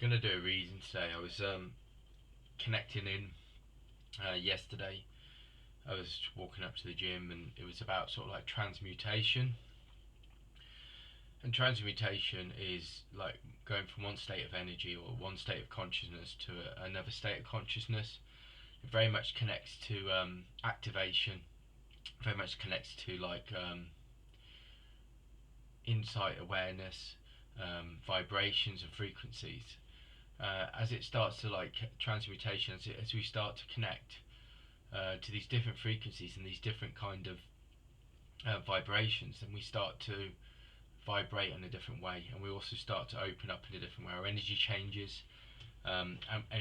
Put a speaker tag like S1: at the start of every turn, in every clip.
S1: Gonna do a reading today. I was connecting in yesterday. I was walking up to the gym, and it was about sort of like transmutation. And transmutation is like going from one state of energy or one state of consciousness to another state of consciousness. It very much connects to activation. Very much connects to like insight, awareness, vibrations, and frequencies. As it starts to like transmutation, as we start to connect to these different frequencies and these different kind of vibrations, then we start to vibrate in a different way, and we also start to open up in a different way. Our energy changes, and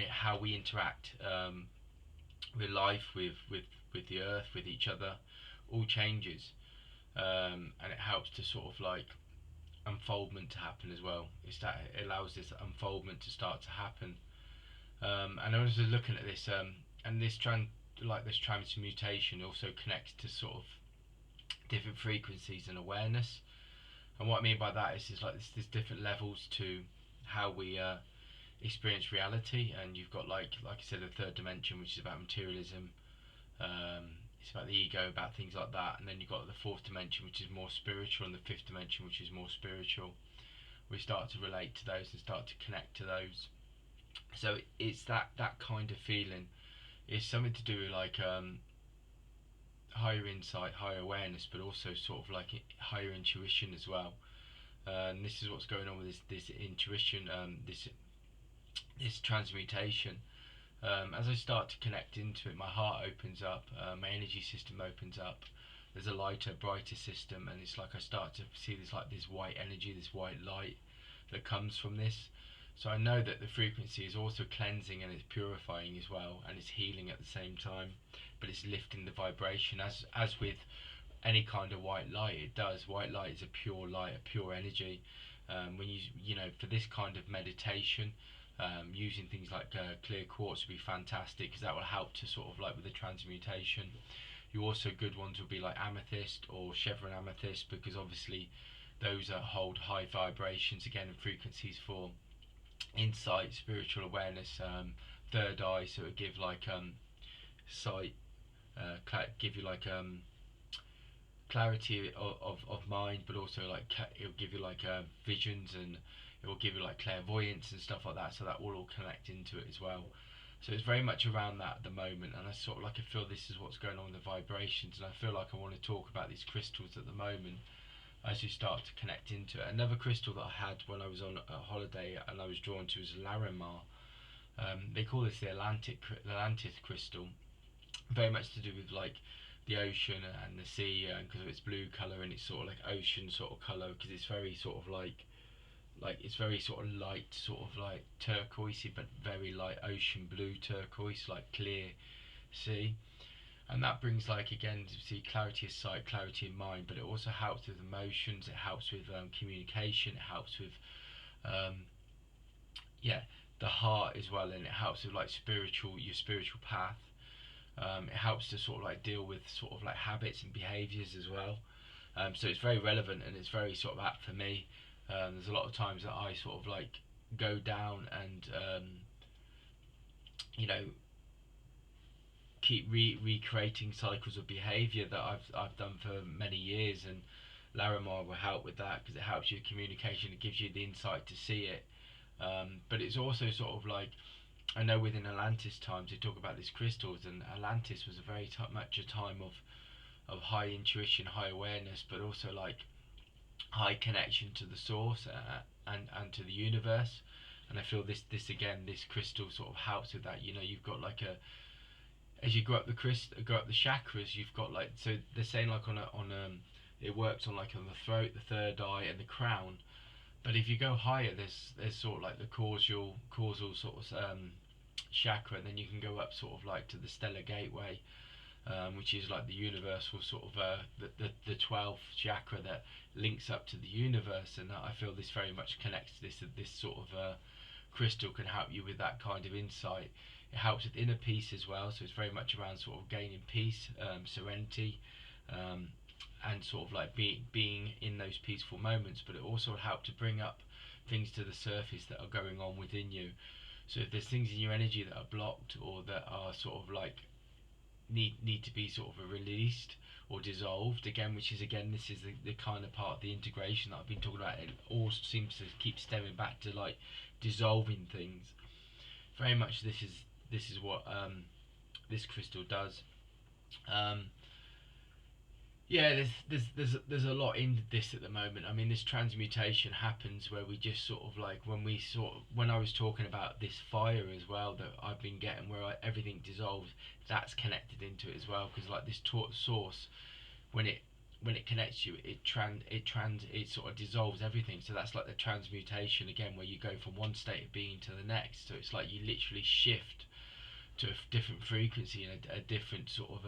S1: how we interact with life, with the earth, with each other, all changes, and it helps to sort of like unfoldment to happen as well. It allows this unfoldment to start to happen. And I was just looking at this, and this transmutation also connects to sort of different frequencies and awareness. And what I mean by that is like there's different levels to how we experience reality. And you've got like I said, the third dimension, which is about materialism. It's about the ego, about things like that. And then you've got the fourth dimension, which is more spiritual, and the fifth dimension, which is more spiritual. We start to relate to those and start to connect to those. So it's that kind of feeling. It's something to do with like higher insight, higher awareness, but also sort of like higher intuition as well. And this is what's going on with this intuition, this transmutation. As I start to connect into it, my heart opens up, my energy system opens up. There's a lighter, brighter system, and it's like I start to see this white energy, this white light that comes from this. So I know that the frequency is also cleansing and it's purifying as well, and it's healing at the same time, but it's lifting the vibration as with any kind of white light. It does. White light is a pure light, a pure energy. When for this kind of meditation, using things like clear quartz would be fantastic, because that will help to sort of like with the transmutation. You also good ones would be like amethyst or chevron amethyst, because obviously those hold high vibrations again and frequencies for insight, spiritual awareness, third eye. So it would give like sight, give you like clarity of mind, but also like it'll give you like visions, and it will give you like clairvoyance and stuff like that. So that will all connect into it as well. So it's very much around that at the moment, and I sort of like I feel this is what's going on with the vibrations, and I feel like I want to talk about these crystals at the moment as you start to connect into it. Another crystal that I had when I was on a holiday and I was drawn to is Larimar. They call this the Atlantis crystal, very much to do with like the ocean and the sea, because of its blue color and its sort of like ocean sort of color, because it's very sort of like it's very sort of light, sort of like turquoisey, but very light ocean blue turquoise, like clear sea. And that brings like again to see clarity of sight, clarity of mind, but it also helps with emotions. It helps with communication. It helps with um, yeah, the heart as well, and it helps with like your spiritual path. It helps to sort of like deal with sort of like habits and behaviors as well. So it's very relevant, and it's very sort of apt for me. There's a lot of times that I sort of like go down and you know keep recreating cycles of behaviour that I've done for many years, and Larimar will help with that, because it helps you with communication. It gives you the insight to see it, but it's also sort of like, I know within Atlantis times they talk about these crystals, and Atlantis was a very much a time of high intuition, high awareness, but also like high connection to the source, and to the universe. And I feel this again, this crystal sort of helps with that. You've got like a as you go up go up the chakras, you've got like, so they're saying like it works on like on the throat, the third eye, and the crown. But if you go higher, there's sort of like the causal sort of chakra, and then you can go up sort of like to the stellar gateway, which is like the universal sort of the 12th chakra that links up to the universe. And I feel this very much connects to this sort of crystal can help you with that kind of insight. It helps with inner peace as well, so it's very much around sort of gaining peace, serenity, and sort of like being in those peaceful moments. But it also helped to bring up things to the surface that are going on within you. So if there's things in your energy that are blocked or that are sort of like need to be sort of released or dissolved again, which is again, this is the kind of part of the integration that I've been talking about. It all seems to keep stemming back to like dissolving things. Very much this is what this crystal does. Um, yeah, there's a lot in this at the moment. I mean, this transmutation happens where we just sort of like when I was talking about this fire as well that I've been getting, where everything dissolves, that's connected into it as well, because like this source, when it connects you, it sort of dissolves everything. So that's like the transmutation again, where you go from one state of being to the next. So it's like you literally shift to a different frequency and a different sort of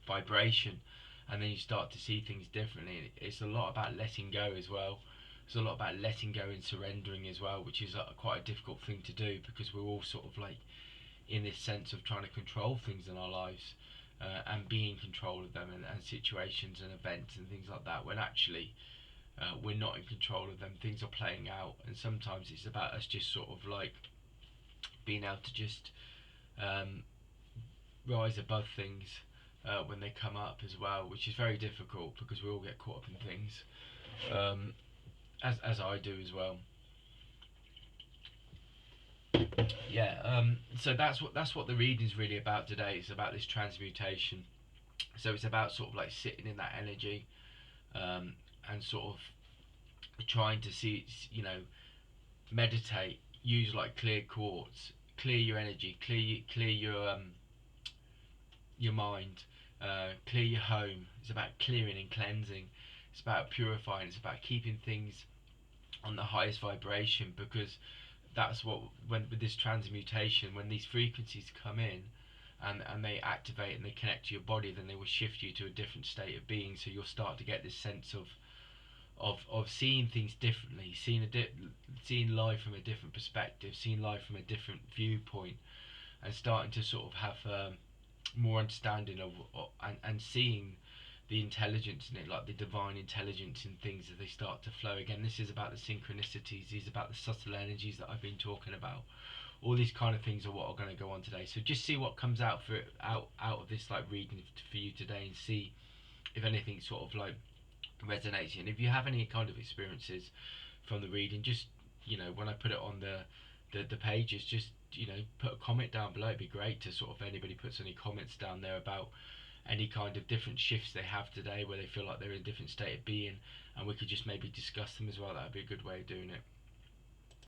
S1: vibration, and then you start to see things differently. It's a lot about letting go as well. It's a lot about letting go and surrendering as well, which is quite a difficult thing to do, because we're all sort of like in this sense of trying to control things in our lives, and be in control of them, and situations and events and things like that, when actually we're not in control of them. Things are playing out, and sometimes it's about us just sort of like being able to just um, rise above things when they come up as well, which is very difficult because we all get caught up in things, um, as I do as well. Yeah. So that's what the reading's really about today. It's about this transmutation. So it's about sort of like sitting in that energy, um, and sort of trying to see, meditate, use like clear quartz, clear your energy, clear your mind, clear your home. It's about clearing and cleansing. It's about purifying. It's about keeping things on the highest vibration, because that's what, when with this transmutation, when these frequencies come in and they activate and they connect to your body, then they will shift you to a different state of being. So you'll start to get this sense of seeing things differently, seeing life from a different perspective, seeing life from a different viewpoint, and starting to sort of have more understanding and seeing the intelligence in it, like the divine intelligence in things as they start to flow. Again, this is about the synchronicities, these are about the subtle energies that I've been talking about. All these kind of things are what are going to go on today. So just see what comes out out of this like reading for you today, and see if anything sort of like resonates. And if you have any kind of experiences from the reading, just when I put it on the pages, just put a comment down below. It'd be great to sort of, if anybody puts any comments down there about any kind of different shifts they have today, where they feel like they're in a different state of being, and we could just maybe discuss them as well. That'd be a good way of doing it.